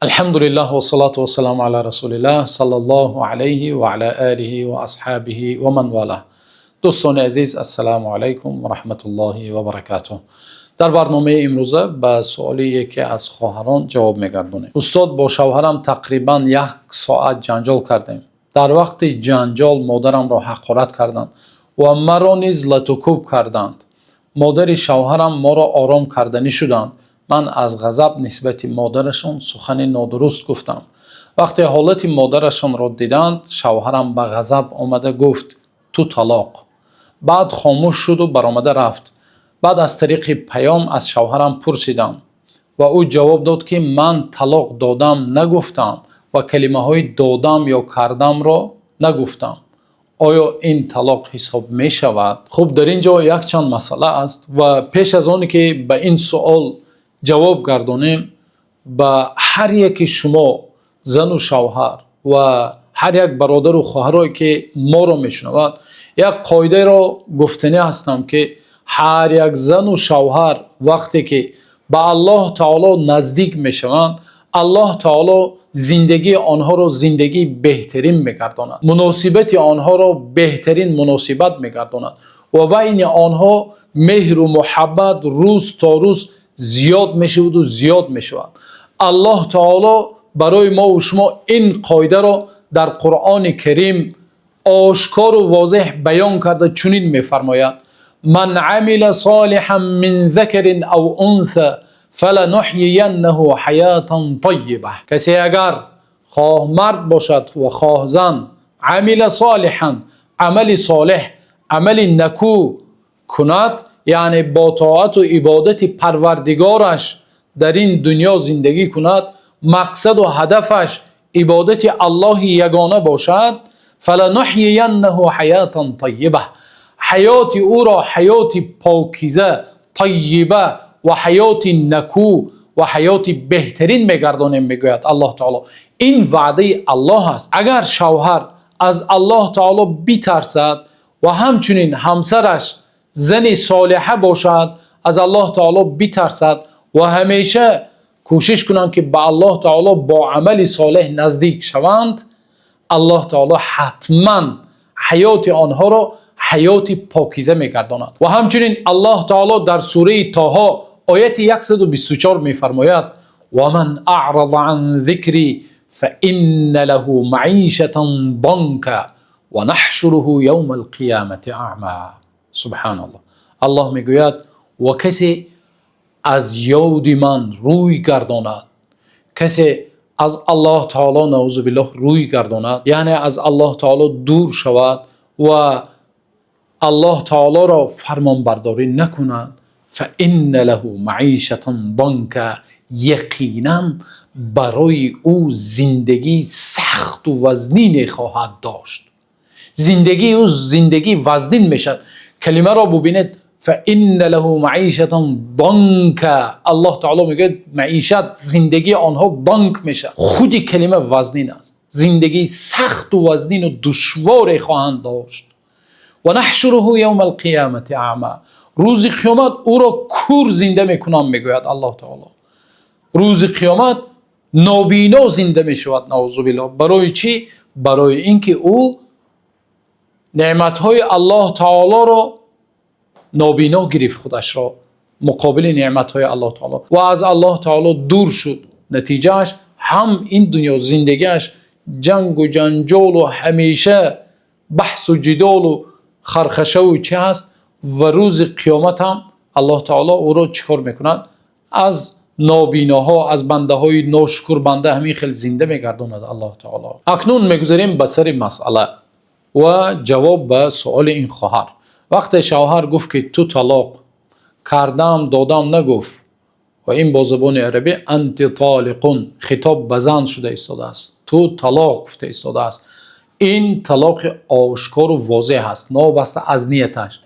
الحمد لله والصلاة والسلام على رسول الله صلی الله علیه و علی آله و اصحابه و من والاه. دوستان عزیز، السلام علیکم و رحمت الله و برکاته. در برنامه امروزه به سوالی یکی از خواهران جواب میگردونیم. استاد، با شوهرم تقریبا 1 ساعت جنجال کردیم. در وقت جنجال مادرم را حقارت کردند و مرا نیز لطوکوب کردند. مادر شوهرم ما را آرام کردنی شدند. من از غضب نسبت مادرشان سخن نادرست گفتم. وقتی حالت مادرشان را دیدند، شوهرم به غضب آمده گفت تو طلاق. بعد خاموش شد و برآمده رفت. بعد از طریق پیام از شوهرم پرسیدم و او جواب داد که من طلاق دادم نگفتم و کلمه های دادم یا کردم را نگفتم. آیا این طلاق حساب می شود؟ خب، در اینجا یک چند مسئله است و پیش از آن که به این سوال جواب گردانیم، به هر یک شما زن و شوهر و هر یک برادر و خواهرایی که ما را میشنوند یک قاعده را گفتنی هستم که هر یک زن و شوهر وقتی که به الله تعالی نزدیک میشوند، الله تعالی زندگی آنها را زندگی بهترین میگرداند، مناسبت آنها را بهترین مناسبت میگرداند و بین آنها مهر و محبت روز تا روز زیاد میشود و زیاد میشود. الله تعالی برای ما و شما این قاعده را در قرآن کریم آشکار و واضح بیان کرده. چنین میفرماید: من عمل صالحا من ذکر او انثى فلنحیینه حیاتا طیبه. کسی اگر خواه مرد باشد و خواه زن، عمل صالحا، عمل صالح، عمل نکو کند، یعنی با طاعت و عبادت پروردگارش در این دنیا زندگی کند، مقصد و هدفش عبادت الله یگانه باشد، فلنحیینه حیاتا طیبه، حیات او را حیات پاکیزه، طیبه و حیات نکو و حیات بهترین میگردانیم. میگوید الله تعالی این وعده الله است. اگر شوهر از الله تعالی بیترسد و همچنین همسرش زن صالحه باشد، از الله تعالی بیترسد و همیشه کوشش کنند که به الله تعالی با عمل صالح نزدیک شوند، الله تعالی حتما حیات آنها را حیات پاکیزه میگرداند. و همچنین الله تعالی در سوره طه آیت 124 میفرماید: و من اعرض عن ذکری فان له معیشة ضنکا و نحشره یوم القیامة اعمی. سبحان الله. الله میگوید و کسی از یاد من روی گرداند، کسی از الله تعالی نعوذ بالله روی گرداند، یعنی از الله تعالی دور شود و الله تعالی را فرمان برداری نکند، فان له معیشة ضنکا، یقینا برای او زندگی سخت و وزنین خواهد داشت. زندگی او زندگی وزنین میشد. کلمه را ببینید، فان له معیشة ضنکا. الله تعالی میگه معیشت، زندگی آنها ضنک میشه. خود کلمه وزنین است. زندگی سخت و وزنین و دشوار خواهند داشت. و نحشره یوم القیامة اعمی. روز قیامت او را کور زنده میکنم، میگوید الله تعالی. روز قیامت نابینا زنده میشود، نعوذ بالله. برای چی؟ برای اینکه او نعمتهای الله تعالی را نابینا گرفت، خودش را مقابل نعمتهای الله تعالی، و از الله تعالی دور شد. نتیجهش هم این دنیا زندگیش جنگ و جنجال و همیشه بحث و جدال و خرخشه و چه هست، و روز قیامت هم الله تعالی او را چیکار میکند؟ از نابیناها، از بنده های ناشکر بنده همین خیلی زنده میگرداند الله تعالی. اکنون میگذاریم به سر مسئله و جواب به سوال این خواهر. وقتی شوهر گفت که تو طلاق کردم دادم نگفت، و این با زبان عربی انت طالقون، خطاب به زن شده ایستاده است، تو طلاق گفته ایستاده است. این طلاق آشکار و واضح است، نابسته از نیتش.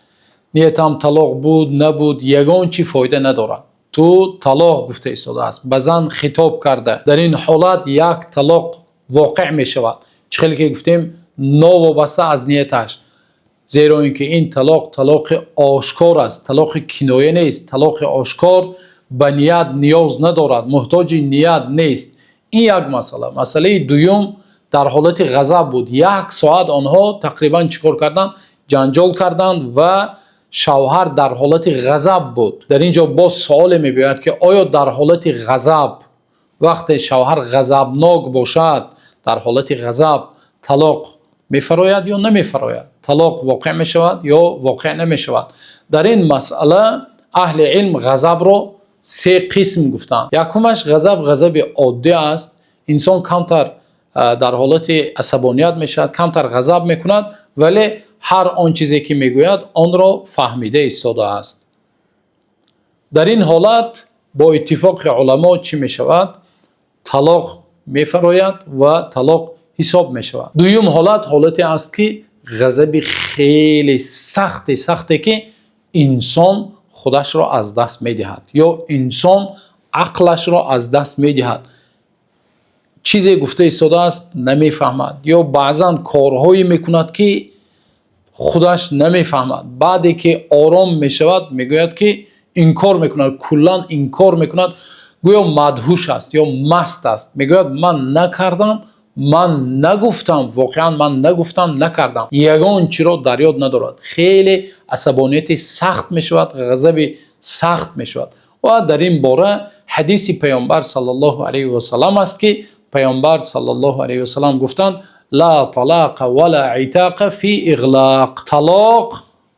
نیتم طلاق بود نبود یگان چی فایده ندارد. تو طلاق گفته ایستاده است، به زن خطاب کرده. در این حالت یک طلاق واقع می شود، چخیلی که گفتیم ناوابسته از نیتش، زیرا اینکه این طلاق آشکار است، طلاق کنایه نیست. طلاق آشکار به نیت نیاز ندارد، محتاج نیت نیست. این یک مسئله. مسئله دوم در حالت غضب بود. 1 ساعت آنها تقریبا چیکار کردند؟ جنجال کردند و شوهر در حالت غضب بود. در اینجا باز سوال می‌باید که آیا در حالت غضب، وقتی شوهر غضبناک باشد، در حالت غضب طلاق می‌فراید یا نمی‌فراید؟ طلاق واقع می‌شود یا واقع نمی‌شود؟ در این مسئله اهل علم غضب رو 3 قسم گفتند. یکمش غضب عادی است. انسان کمتر در حالت عصبانیت میشد، کمتر غضب میکند، ولی هر آن چیزی که میگوید آن را فهمیده ایستاده است. در این حالت با اتفاق علما چی میشود؟ طلاق میفراید و طلاق حساب میشود. دوم حالتی است که غضب خیلی سخته که انسان خودش را از دست میدهد یا انسان عقلش را از دست میدهد. چیزی گفته ایستاده است نمیفهمد یا بعضا کارهایی میکند که خودش نمیفهمد. بعدی که آرام میشود میگوید که این کار میکند، کلا این کار میکند، گویا مدهوش است یا مست است. میگوید من نکردم، من نگفتم، واقعا من نگفتم، نکردم. یگان چی را در یاد ندارد. خیلی عصبانیت سخت میشود، غضب سخت میشود. و در این باره حدیث پیامبر صلی الله علیه و سلم است که پیامبر صلی الله علیه و سلم گفتند لا طلاق ولا عتاق فی اغلاق. طلاق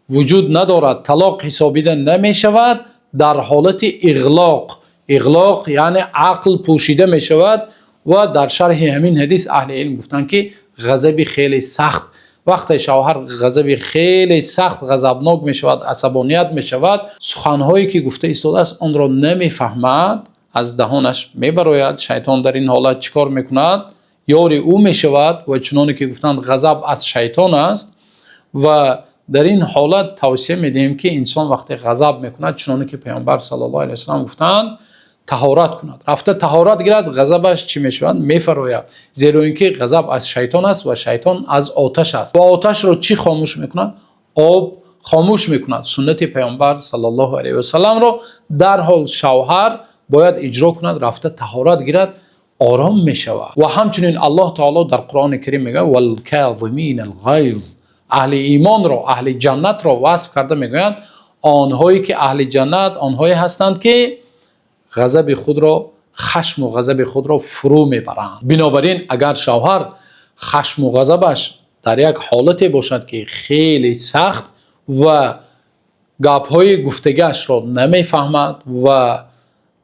وجود ندارد، طلاق حسابیده نمی شود در حالت اغلاق. اغلاق یعنی عقل پوشیده می شود. و در شرح همین حدیث اهل علم گفتند که غضب خیلی سخت، وقتی شوهر غضب خیلی سخت غضبناک می شود، عصبانیت می شود، سخنهایی که گفته ایستاده است آن را نمی فهمد، از دهانش می براید. شیطان در این حالت چیکار میکند؟ یاری او می شود و چنانه که گفتند غضب از شیطان است. و در این حالت توصیه میدیم که انسان وقتی غضب میکند چنانه که پیامبر صلی الله علیه و سلم گفتند طهارت کند. رفته طهارت گیرد، غضبش چی میشود؟ میفراید. زیرا اینکه غضب از شیطان است و شیطان از آتش است. و آتش رو چی خاموش میکند؟ آب خاموش میکند. سنت پیامبر صلی الله علیه و سلم رو در حال شوهر باید اجرا کند، رفته طهارت گیرد، آرام میشود. و همچنین الله تعالی در قرآن کریم میگه والکاظمین الغیظ. اهل ایمان را، اهل جنت را وصف کرده، میگویند آنهایی که اهل جنت آنهایی هستند که غضب خود را، خشم و غضب خود را فرو میبرند. بنابراین اگر شوهر خشم و غضبش در یک حالتی باشد که خیلی سخت و گپ‌های گفتگیش را نمیفهمد و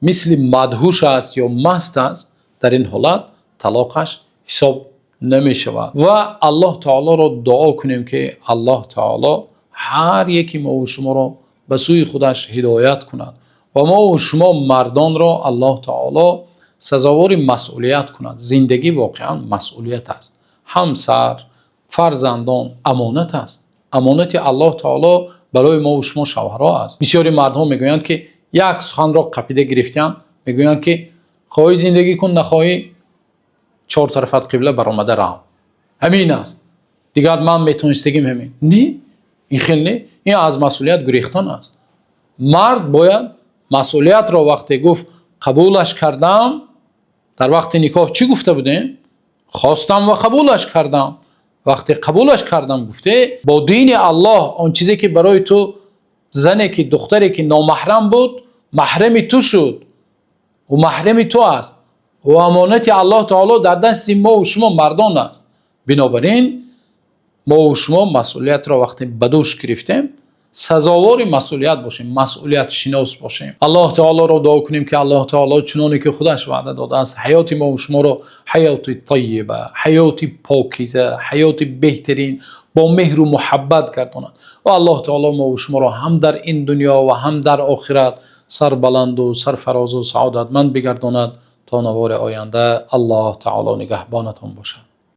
مثل مدهوش است یا مست است، در این حالت طلاقش حساب نمی شود. و الله تعالی را دعا کنیم که الله تعالی هر یکی ما و شما را به سوی خودش هدایت کند و ما و شما مردان را الله تعالی سزاوار مسئولیت کند. زندگی واقعا مسئولیت است. همسر، فرزندان امانت است. امانت الله تعالی برای ما و شما شوهرها است. بسیاری مردها میگویند که یک سخن را قپیده گرفتند، میگویند که خواهی زندگی کن، نخواهی 4 طرفت قبله برآمده رو. همین است دیگر، من میتونستگیم همین. نه، این خیلی نه، این از مسئولیت گریختن است. مرد باید مسئولیت را وقتی گفت قبولش کردم، در وقت نکاح چی گفته بودیم؟ خواستم و قبولش کردم. وقتی قبولش کردم گفته با دین الله آن چیزی که برای تو زنی که دختری که نامحرم بود محرم تو شد و محرم تو است و امانت الله تعالی در دست ما و شما مردان است. بنابراین ما و شما مسئولیت را وقتی بدوش گرفتیم سزاوار مسئولیت باشیم، مسئولیت شناس باشیم. الله تعالی را دعا کنیم که الله تعالی چنانی که خودش وعده داده است حیات ما و شما را حیات طیبه، حیات پاکیزه، حیات بهترین با مهر و محبت گرداند و الله تعالی ما و شما را هم در این دنیا و هم در آخرت سربلند و سرفراز و سعادتمند بگرداند تا نوار آینده. الله تعالی نگهبانتان باشد.